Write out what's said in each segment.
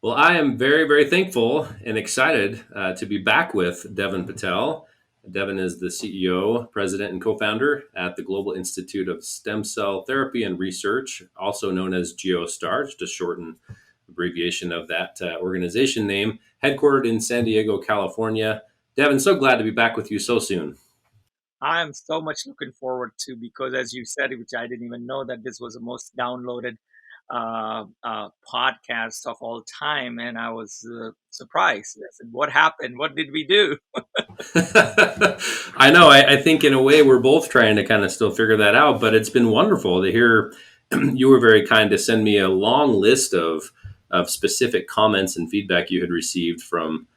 Well, I am very, very thankful and excited to be back with Deven Patel. Deven is the CEO, president, and co founder at the Global Institute of Stem Cell Therapy and Research, also known as GIOSTAR, just a shortened abbreviation of that organization name, headquartered in San Diego, California. Deven, so glad to be back with you so soon. I'm so much looking forward to because, as you said, which I didn't even know that this was the most downloaded podcast of all time, and I was surprised. I said, "What happened? What did we do?" I know. I think in a way we're both trying to kind of still figure that out, but it's been wonderful to hear. You were very kind to send me a long list of specific comments and feedback you had received from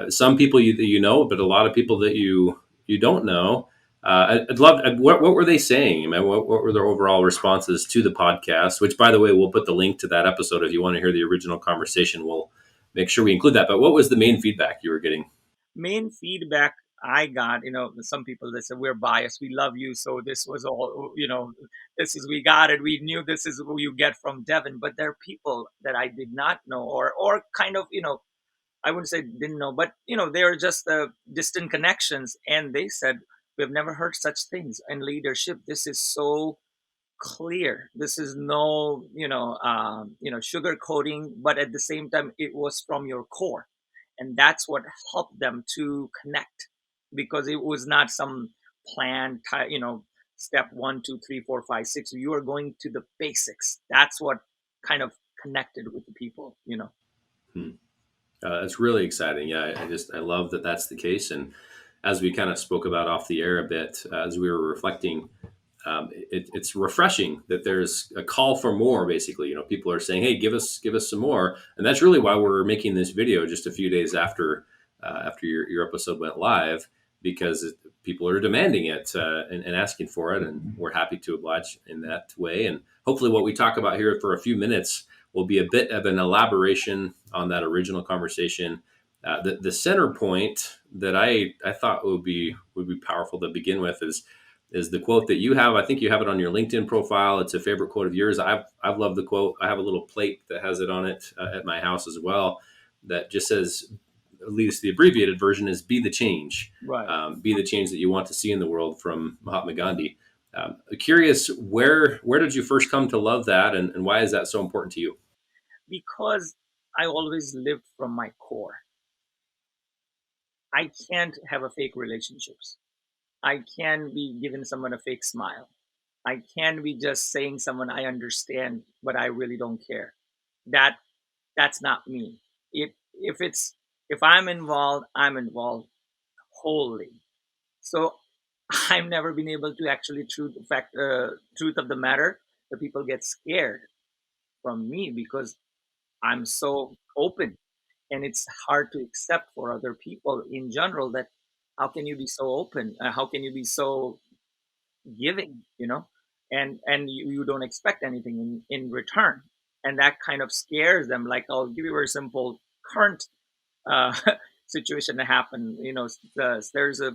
some people that you know, but a lot of people that you don't know. I'd love. What were they saying? I mean, what were their overall responses to the podcast? Which, by the way, we'll put the link to that episode if you want to hear the original conversation. We'll make sure we include that. But what was the main feedback you were getting? Main feedback I got, some people they said we're biased, we love you, so this was all, this is we got it, we knew this is who you get from Devin. But there are people that I did not know, or kind of, I wouldn't say didn't know, but they're just distant connections, and they said we've never heard such things in leadership. This is so clear. This is no, sugar coating, but at the same time, it was from your core, and that's what helped them to connect, because it was not some plan, step 1, 2, 3, 4, 5, 6. You are going to the basics. That's what kind of connected with the people. Hmm. It's really exciting. Yeah, I love that that's the case. And as we kind of spoke about off the air a bit, as we were reflecting, it's refreshing that there's a call for more. Basically, people are saying, "Hey, give us some more," and that's really why we're making this video just a few days after your episode went live, because people are demanding it and asking for it, and we're happy to oblige in that way. And hopefully, what we talk about here for a few minutes will be a bit of an elaboration on that original conversation. The center point that I thought would be powerful to begin with is the quote that you have. I think you have it on your LinkedIn profile. It's a favorite quote of yours. I've loved the quote. I have a little plate that has it on it at my house as well. That just says, at least the abbreviated version is "Be the change." Right. Be the change that you want to see in the world, from Mahatma Gandhi. Curious, where did you first come to love that, and why is that so important to you? Because I always lived from my core. I can't have a fake relationships. I can be giving someone a fake smile. I can be just saying someone I understand, but I really don't care. That that's not me. If I'm involved, I'm involved wholly. So I've never been able to actually truth of the matter. The people get scared from me because I'm so open, and it's hard to accept for other people in general that how can you be so open? How can you be so giving? And you don't expect anything in return, and that kind of scares them. Like, I'll give you a very simple current uh, situation that happened. There's a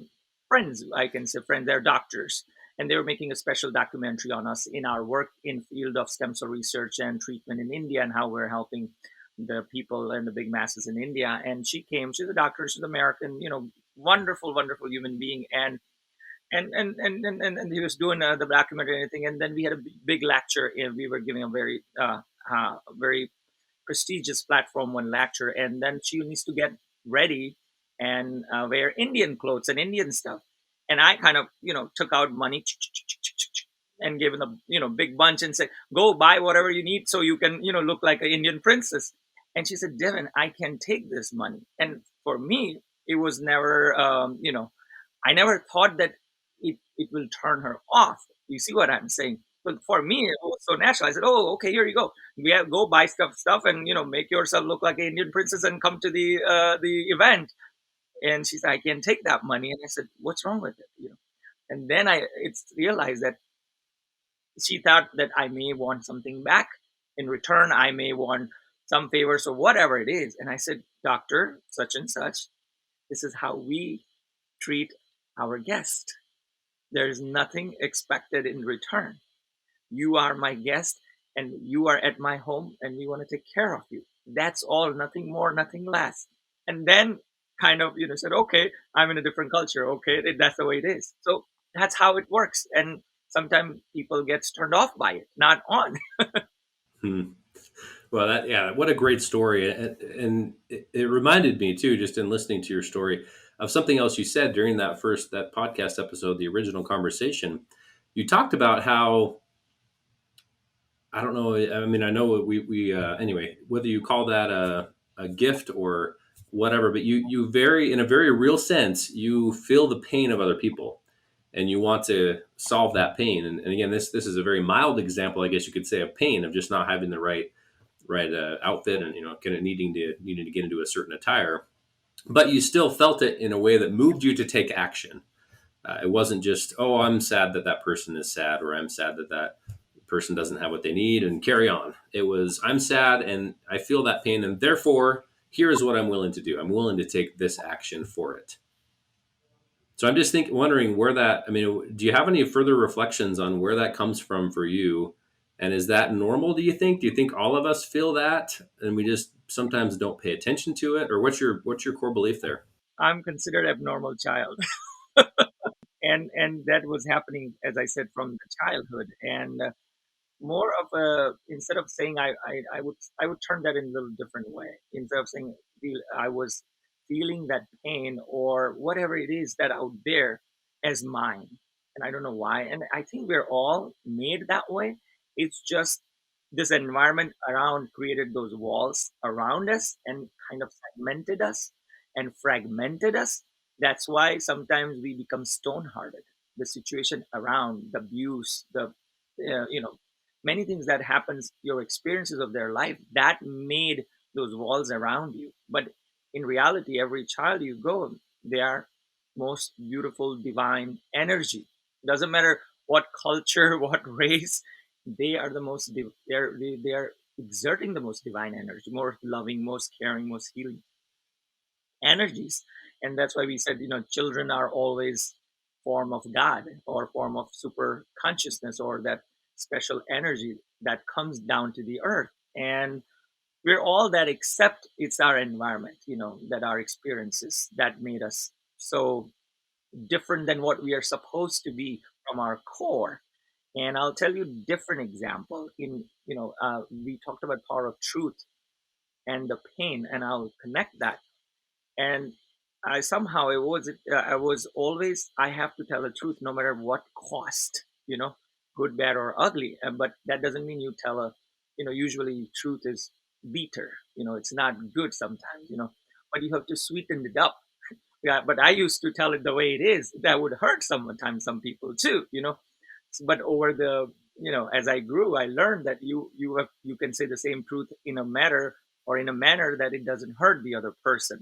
friends, I can say friends, they're doctors, and they were making a special documentary on us in our work in field of stem cell research and treatment in India, and how we're helping the people and the big masses in India. And she came, she's a doctor, she's American, wonderful, wonderful human being. And he was doing the documentary and everything. And then we had a big lecture, and we were giving a very prestigious platform, one lecture. And then she needs to get ready and wear Indian clothes and Indian stuff. And I kind of, took out money and gave them a, big bunch and said, go buy whatever you need so you can, look like an Indian princess. And she said, Devin, I can take this money. And for me, it was never, I never thought that it will turn her off. You see what I'm saying? But for me, it was so natural. I said, "Oh, okay, here you go. We have, go buy stuff, and make yourself look like an Indian princess and come to the event." And she said, "I can take that money." And I said, "What's wrong with it?" And then I it's realized that she thought that I may want something back in return. I may want some favors or whatever it is. And I said, "Doctor, such and such, this is how we treat our guest. There's nothing expected in return. You are my guest, and you are at my home, and we want to take care of you. That's all, nothing more, nothing less. And then kind of, said, okay, I'm in a different culture. Okay, that's the way it is. So that's how it works. And sometimes people gets turned off by it, not on. Hmm. Well, yeah, what a great story, and it reminded me too, just in listening to your story, of something else you said during that podcast episode, the original conversation. You talked about how, I don't know. I mean, I know we anyway, whether you call that a gift or whatever, but you very, in a very real sense, you feel the pain of other people, and you want to solve that pain. And again, this is a very mild example, I guess you could say, of pain, of just not having the right outfit, and kind of needing to get into a certain attire, but you still felt it in a way that moved you to take action. It wasn't just, oh, I'm sad that that person is sad, or I'm sad that that person doesn't have what they need, and carry on. It was, I'm sad and I feel that pain, and therefore here is what I'm willing to do. I'm willing to take this action for it. So I'm just wondering where that. I mean, do you have any further reflections on where that comes from for you? And is that normal? Do you think? Do you think all of us feel that, and we just sometimes don't pay attention to it? Or what's your core belief there? I'm considered abnormal child. And that was happening, as I said, from the childhood. And more of a, instead of saying, I would turn that in a little different way. Instead of saying I was feeling that pain or whatever it is that out there as mine, and I don't know why. And I think we're all made that way. It's just this environment around created those walls around us and kind of segmented us and fragmented us. That's why sometimes we become stone-hearted. The situation around the abuse, the many things that happens, your experiences of their life, that made those walls around you. But in reality, every child you go, they are most beautiful divine energy. Doesn't matter what culture, what race, they are the most they are exerting the most divine energy, more loving, most caring, most healing energies. And that's why we said, children are always form of God or form of super consciousness, or that special energy that comes down to the earth. And we're all that, except it's our environment, that our experiences that made us so different than what we are supposed to be from our core. And I'll tell you a different example. We talked about power of truth and the pain, and I'll connect that. And I was always, I have to tell the truth no matter what cost, good, bad, or ugly. But that doesn't mean you tell usually truth is bitter, it's not good sometimes, but you have to sweeten it up. Yeah, but I used to tell it the way it is. That would hurt sometimes some people too, but over the, as I grew, I learned that you can say the same truth in a matter, or in a manner that it doesn't hurt the other person,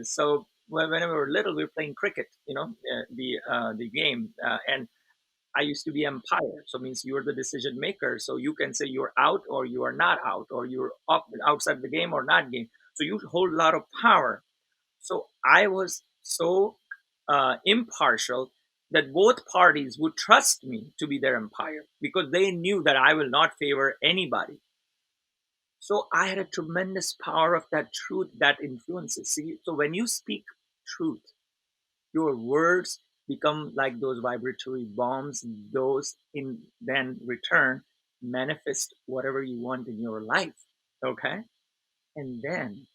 so whenever we were little, we were playing cricket, the game, and I used to be umpire, so it means you're the decision maker. So you can say you're out or you are not out, or you're up outside the game or not game. So you hold a lot of power. So I was so impartial that both parties would trust me to be their umpire, because they knew that I will not favor anybody. So I had a tremendous power of that truth that influences. See, so when you speak truth, your words become like those vibratory bombs. Those in then return manifest whatever you want in your life. Okay, and then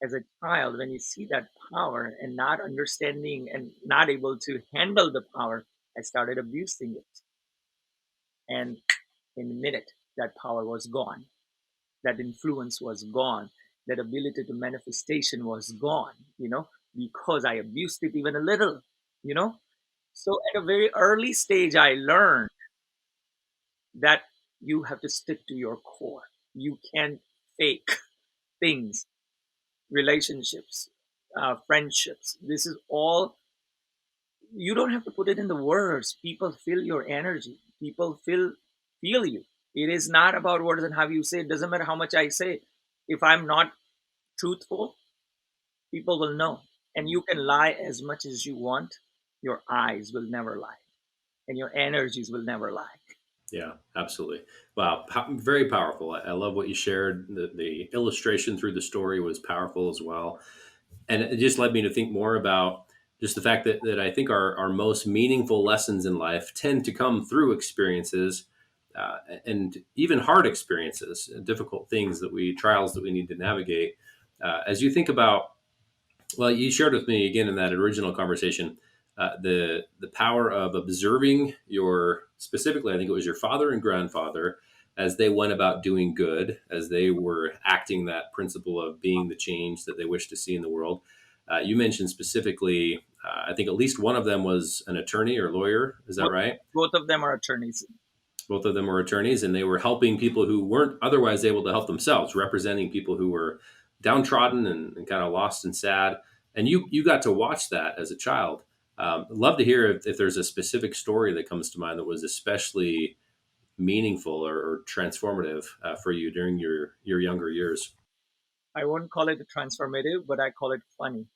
as a child, when you see that power and not understanding and not able to handle the power, I started abusing it. And in a minute, that power was gone. That influence was gone. That ability to manifestation was gone, because I abused it even a little, you know. So at a very early stage, I learned that you have to stick to your core. You can't fake things, relationships, friendships. This is all, you don't have to put it in the words. People feel your energy. People feel you. It is not about words and how you say. It doesn't matter how much I say. If I'm not truthful, people will know. And you can lie as much as you want. Your eyes will never lie, and your energies will never lie. Yeah, absolutely. Wow, very powerful. I love what you shared. The illustration through the story was powerful as well, and it just led me to think more about just the fact that I think our most meaningful lessons in life tend to come through experiences, and even hard experiences, difficult things that we trials that we need to navigate. As you think about, well, you shared with me again in that original conversation, the power of observing your, specifically, I think it was your father and grandfather, as they went about doing good, as they were acting that principle of being the change that they wish to see in the world. You mentioned specifically, I think at least one of them was an attorney or lawyer. Is that Both, right? both of them are attorneys. Both of them were attorneys, and they were helping people who weren't otherwise able to help themselves, representing people who were downtrodden and kind of lost and sad. And you got to watch that as a child. Love to hear if there's a specific story that comes to mind that was especially meaningful or transformative for you during your younger years. I won't call it transformative, but I call it funny.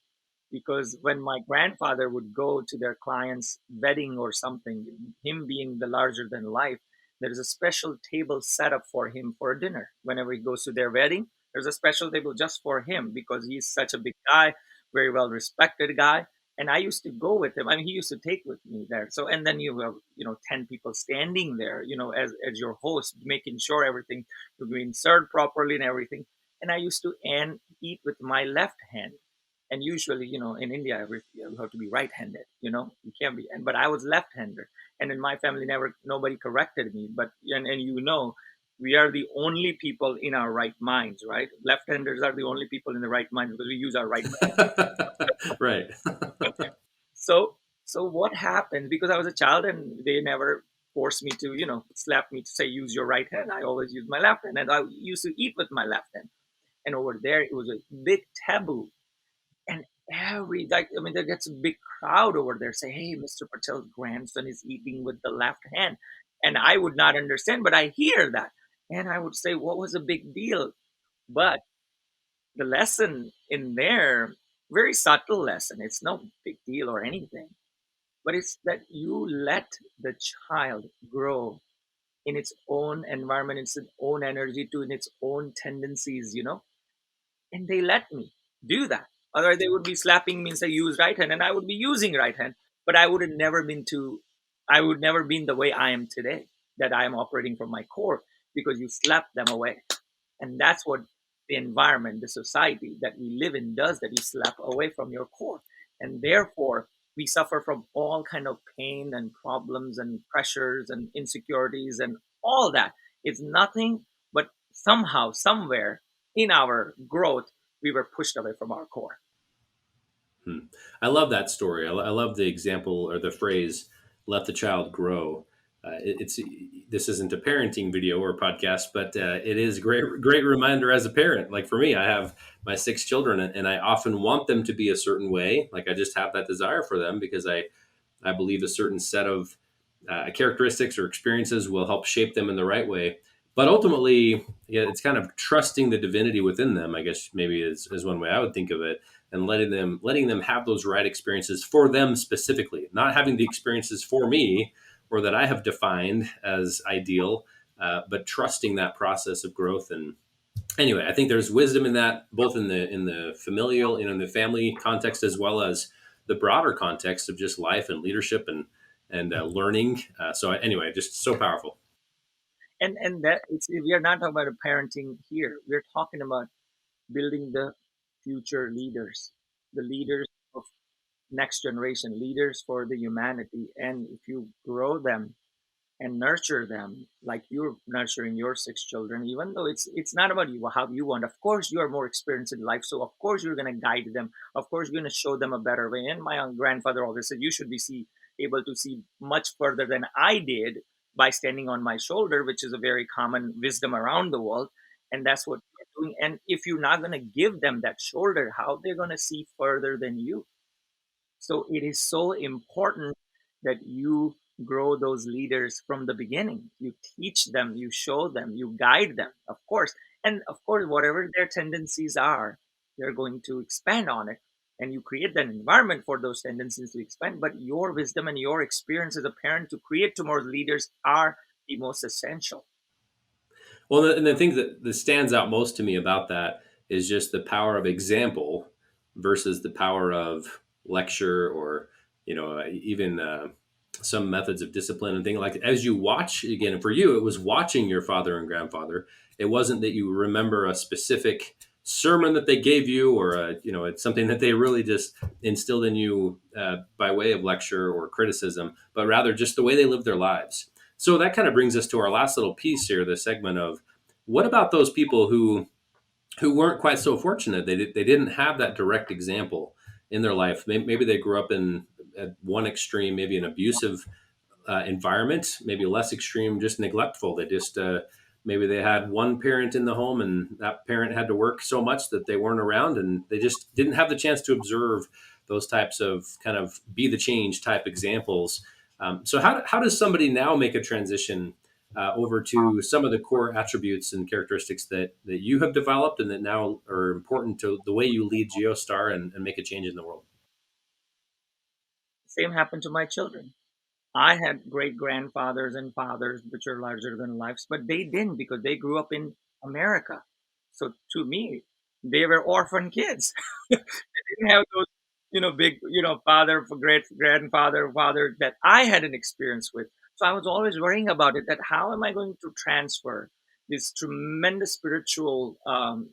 Because when my grandfather would go to their client's wedding or something, him being the larger than life, there is a special table set up for him for dinner. Whenever he goes to their wedding, there's a special table just for him because he's such a big guy, very well respected guy. And I used to go with him. I mean, he used to take with me there. So, and then you have, 10 people standing there, as your host, making sure everything was being served properly and everything. And I used to and eat with my left hand, and usually, in India, you have to be right-handed, you can't be. And but I was left-hander, and in my family, never nobody corrected me. But and we are the only people in our right minds, right? Left-handers are the only people in the right mind because we use our right brain. Right. So what happened, because I was a child and they never forced me to, slap me to say use your right hand. I always used my left hand, and I used to eat with my left hand. And over there, it was a big taboo. And every, like, I mean, there gets a big crowd over there say, "Hey, Mr. Patel's grandson is eating with the left hand," and I would not understand, but I hear that, and I would say, "What was a big deal?" But the lesson in there, very subtle lesson. It's no big deal or anything, but it's that you let the child grow in its own environment, its own energy, to in its own tendencies, and they let me do that. Otherwise, they would be slapping me and say, use right hand, and I would be using right hand. But I would never been the way I am today, that I am operating from my core, because you slap them away. And that's what the environment, the society that we live in does, that you slap away from your core. And therefore, we suffer from all kind of pain and problems and pressures and insecurities and all that. It's nothing but somehow, somewhere in our growth, we were pushed away from our core. Hmm. I love that story. I love the example or the phrase "let the child grow." It's this isn't a parenting video or podcast, but it is great reminder as a parent. Like for me, I have my six children, and I often want them to be a certain way. Like I just have that desire for them because I believe a certain set of characteristics or experiences will help shape them in the right way. But ultimately, yeah, it's kind of trusting the divinity within them. I guess maybe is one way I would think of it, and letting them have those right experiences for them specifically, not having the experiences for me or that I have defined as ideal, but trusting that process of growth. And anyway, I think there's wisdom in that, both in the familial, in the family context, as well as the broader context of just life and leadership and learning. So anyway, just so powerful. And that it's, we are not talking about a parenting here. We're talking about building the future leaders, the leaders of next generation, leaders for the humanity. And if you grow them and nurture them like you're nurturing your six children, even though it's not about you, how you want. Of course, you are more experienced in life, so of course you're going to guide them. Of course, you're going to show them a better way. And my own grandfather always said, you should be able to see much further than I did by standing on my shoulder, which is a very common wisdom around the world. And that's what you're doing. And if you're not going to give them that shoulder, how they're going to see further than you? So it is so important that you grow those leaders from the beginning. You teach them, you show them, you guide them, of course. And of course, whatever their tendencies are, they're going to expand on it. And you create that environment for those tendencies to expand. But your wisdom and your experience as a parent to create tomorrow's leaders are the most essential. Well, and the thing that stands out most to me about that is just the power of example versus the power of lecture, or even some methods of discipline and things like. As you watch again, for you, it was watching your father and grandfather. It wasn't that you remember a specific sermon that they gave you, or it's something that they really just instilled in you by way of lecture or criticism, but rather just the way they lived their lives. So that kind of brings us to our last little piece here, the segment of what about those people who weren't quite so fortunate? They didn't have that direct example in their life. Maybe they grew up in at one extreme, maybe an abusive environment, maybe less extreme, just neglectful. They just maybe they had one parent in the home, and that parent had to work so much that they weren't around, and they just didn't have the chance to observe those types of kind of be the change type examples. So how does somebody now make a transition over to some of the core attributes and characteristics that you have developed and that now are important to the way you lead GeoStar and make a change in the world? Same happened to my children. I had great grandfathers and fathers which are larger than lives, but they didn't because they grew up in America. So to me, they were orphan kids. They didn't have those, big, father, great grandfather, father that I had an experience with. So I was always worrying about it, that how am I going to transfer this tremendous spiritual, um,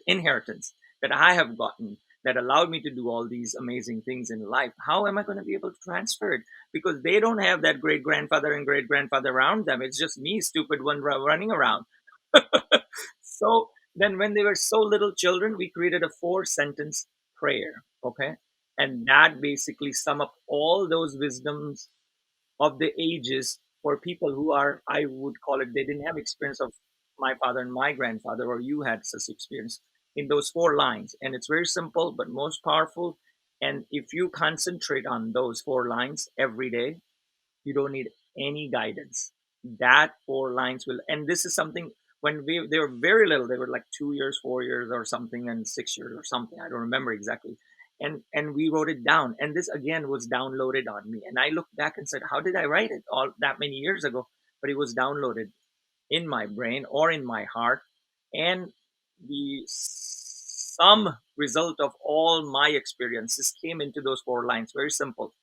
inheritance that I have gotten, that allowed me to do all these amazing things in life. How am I going to be able to transfer it? Because they don't have that great grandfather and great grandfather around them. It's just me, stupid one, running around. So then, when they were so little children, we created a 4 sentence prayer. Okay. And that basically sum up all those wisdoms of the ages for people who are, I would call it, they didn't have experience of my father and my grandfather, or you had such experience, in those 4 lines. And it's very simple, but most powerful. And if you concentrate on those 4 lines every day, you don't need any guidance. That 4 lines will, and this is something, when they were very little, they were like 2 years, 4 years or something, and 6 years or something, I don't remember exactly. And we wrote it down, and this again was downloaded on me, and I looked back and said, how did I write it all that many years ago? But it was downloaded in my brain or in my heart. And the sum result of all my experiences came into those 4 lines. Very simple.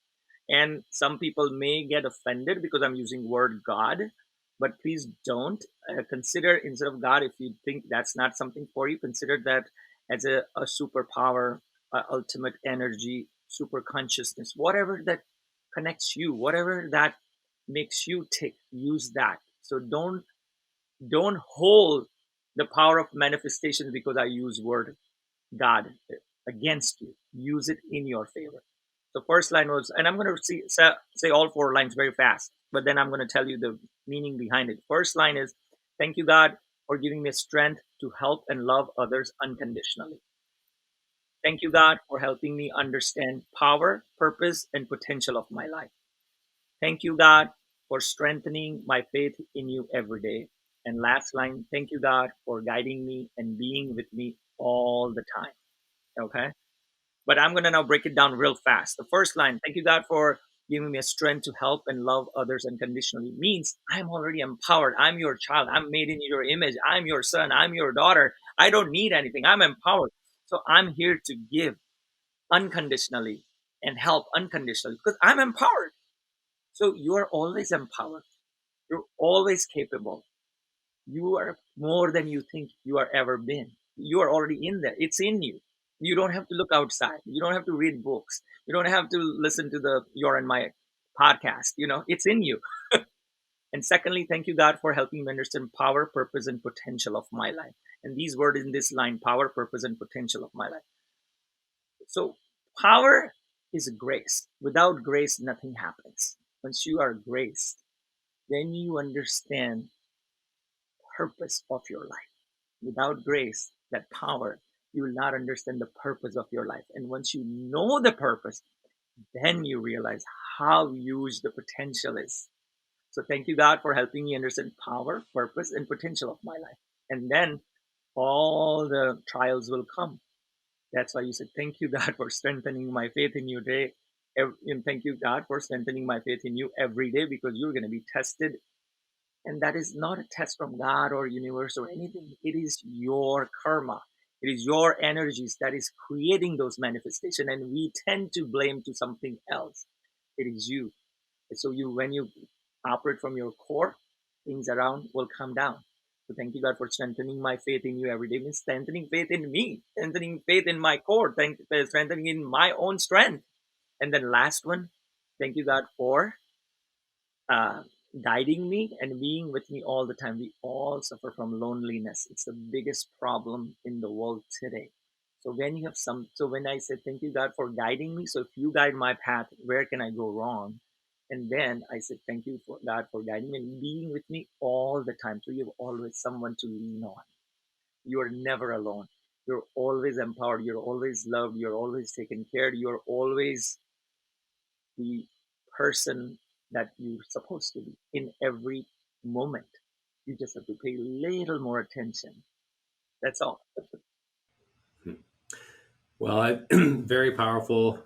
And some people may get offended because I'm using word God, but please don't. Consider, instead of God, if you think that's not something for you, consider that as a superpower, ultimate energy, super consciousness, whatever that connects you, whatever that makes you tick, use that. So don't hold the power of manifestation because I use word God against you. Use it in your favor. The first line was, and I'm going to say all 4 lines very fast, but then I'm going to tell you the meaning behind it. First line is, thank you, God, for giving me strength to help and love others unconditionally. Thank you, God, for helping me understand power, purpose, and potential of my life. Thank you, God, for strengthening my faith in you every day. And last line, thank you, God, for guiding me and being with me all the time. Okay. But I'm going to now break it down real fast. The first line, thank you, God, for giving me a strength to help and love others unconditionally, means I'm already empowered. I'm your child. I'm made in your image. I'm your son. I'm your daughter. I don't need anything. I'm empowered. So I'm here to give unconditionally and help unconditionally because I'm empowered. So you are always empowered. You're always capable. You are more than you think you are ever been. You are already in there. It's in you. You don't have to look outside. You don't have to read books. You don't have to listen to the Your and My podcast. It's in you. And secondly, thank you, God, for helping me understand power, purpose, and potential of my life. And these words in this line, power, purpose, and potential of my life. So power is grace. Without grace, nothing happens. Once you are graced, then you understand purpose of your life. Without grace, that power, you will not understand the purpose of your life. And once you know the purpose, then you realize how huge the potential is. So thank you, God, for helping me understand power, purpose, and potential of my life. And then all the trials will come. That's why you said, thank you, God, for strengthening my faith in you today. And thank you, God, for strengthening my faith in you every day, because you're going to be tested. And that is not a test from God or universe or anything. It is your karma. It is your energies that is creating those manifestations. And we tend to blame to something else. It is you. And so when you operate from your core, things around will come down. So thank you, God, for strengthening my faith in you every day. Means strengthening faith in me, strengthening faith in my core, strengthening in my own strength. And then last one, thank you, God, for uh, guiding me and being with me all the time. We all suffer from loneliness. It's the biggest problem in the world today. So when I said thank you, God, for guiding me. So if you guide my path, where can I go wrong? And then I said thank you for God for guiding me and being with me all the time. So you have always someone to lean on. You are never alone. You're always empowered. You're always loved. You're always taken care of. You're always the person that you're supposed to be in every moment. You just have to pay a little more attention. That's all. Well, very powerful.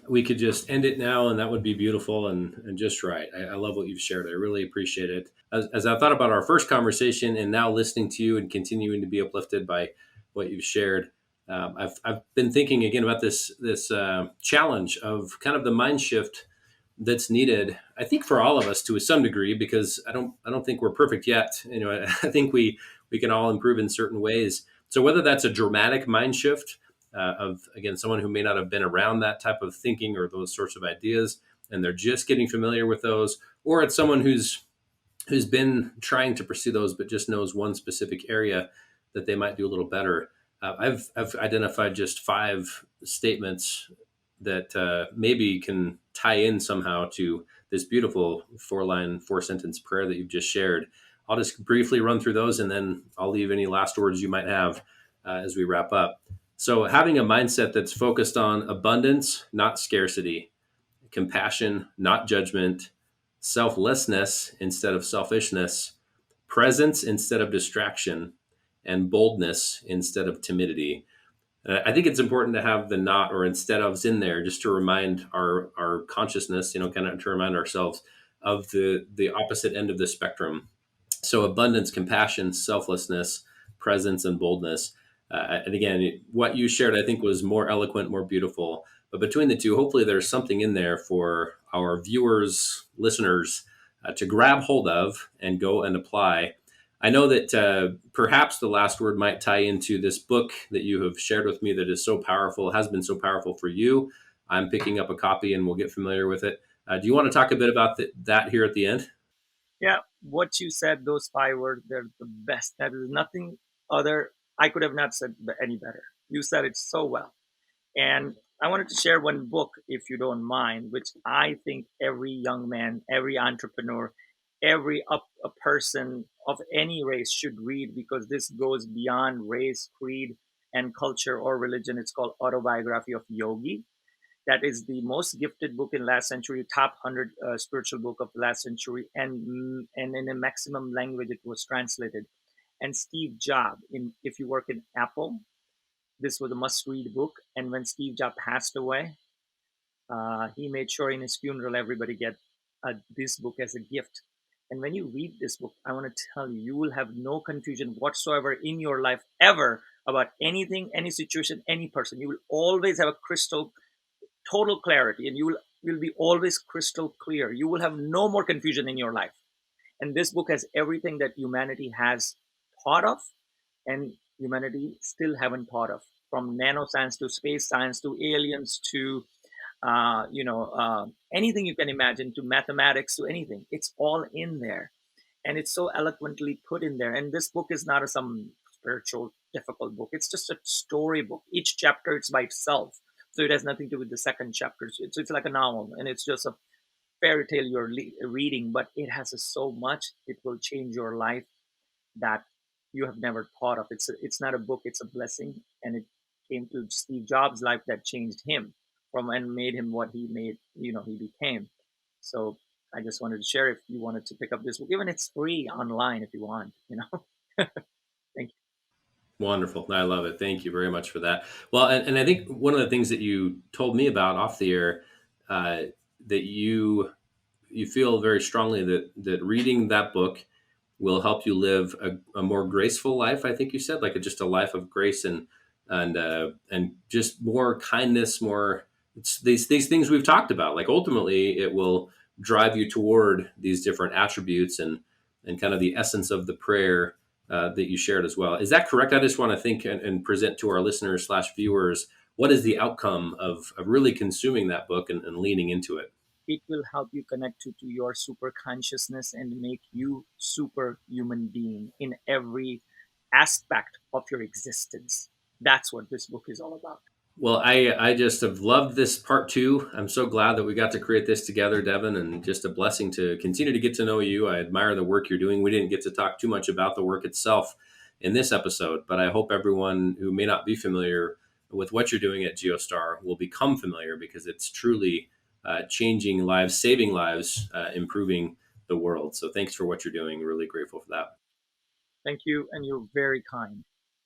We could just end it now, and that would be beautiful and just right. I love what you've shared. I really appreciate it. As I thought about our first conversation, and now listening to you and continuing to be uplifted by what you've shared, I've been thinking again about this challenge of kind of the mind shift that's needed. I think for all of us to some degree, because I don't think we're perfect yet. I think we can all improve in certain ways. So whether that's a dramatic mind shift of again someone who may not have been around that type of thinking or those sorts of ideas, and they're just getting familiar with those, or it's someone who's been trying to pursue those but just knows one specific area that they might do a little better. I've identified just 5 statements that maybe can tie in somehow to this beautiful 4-line, 4-sentence prayer that you've just shared. I'll just briefly run through those, and then I'll leave any last words you might have as we wrap up. So, having a mindset that's focused on abundance, not scarcity, compassion, not judgment, selflessness instead of selfishness, presence instead of distraction, and boldness instead of timidity. I think it's important to have the not or instead ofs in there just to remind our consciousness, kind of to remind ourselves of the opposite end of the spectrum. So abundance, compassion, selflessness, presence, and boldness. And again, what you shared, I think, was more eloquent, more beautiful. But between the two, hopefully, there's something in there for our viewers, listeners, to grab hold of and go and apply. I know that perhaps the last word might tie into this book that you have shared with me that is so powerful, has been so powerful for you. I'm picking up a copy and we'll get familiar with it. Do you want to talk a bit about that here at the end? Yeah, what you said, those 5 words, they're the best. That is nothing other. I could have not said any better. You said it so well. And I wanted to share one book, if you don't mind, which I think every young man, every entrepreneur, every a person of any race should read, because this goes beyond race, creed, and culture or religion. It's called Autobiography of Yogi. That is the most gifted book in last century, top 100 spiritual book of last century, and in a maximum language it was translated. And Steve Jobs, if you work in Apple, this was a must-read book. And when Steve Jobs passed away, he made sure in his funeral everybody get this book as a gift. And when you read this book, I want to tell you, you will have no confusion whatsoever in your life ever about anything, any situation, any person. You will always have a crystal total clarity, and you will be always crystal clear. You will have no more confusion in your life. And this book has everything that humanity has thought of and humanity still haven't thought of, from nanoscience to space science to aliens to anything you can imagine, to mathematics, to anything. It's all in there, and it's so eloquently put in there. And this book is not some spiritual difficult book. It's just a story book. Each chapter it's by itself, so it has nothing to do with the second chapter. It's like a novel, and it's just a fairy tale you're reading, but it has so much. It will change your life that you have never thought of. It's not a book, it's a blessing. And it came to Steve Jobs' life that changed him from and made him what he made, he became. So I just wanted to share, if you wanted to pick up this book, even it's free online if you want. Thank you. Wonderful. I love it. Thank you very much for that. Well, and I think one of the things that you told me about off the air uh, that you feel very strongly that reading that book will help you live a more graceful life. I think you said like just a life of grace and just more kindness, more it's these things we've talked about. Like ultimately, it will drive you toward these different attributes and kind of the essence of the prayer that you shared as well. Is that correct? I just want to think and present to our listeners slash viewers what is the outcome of really consuming that book and leaning into it. It will help you connect to your super consciousness and make you super human being in every aspect of your existence. That's what this book is all about. Well, I just have loved this part two. I'm so glad that we got to create this together, Devin, and just a blessing to continue to get to know you. I admire the work you're doing. We didn't get to talk too much about the work itself in this episode, but I hope everyone who may not be familiar with what you're doing at GeoStar will become familiar because it's truly changing lives, saving lives, improving the world. So thanks for what you're doing. Really grateful for that. Thank you, and you're very kind.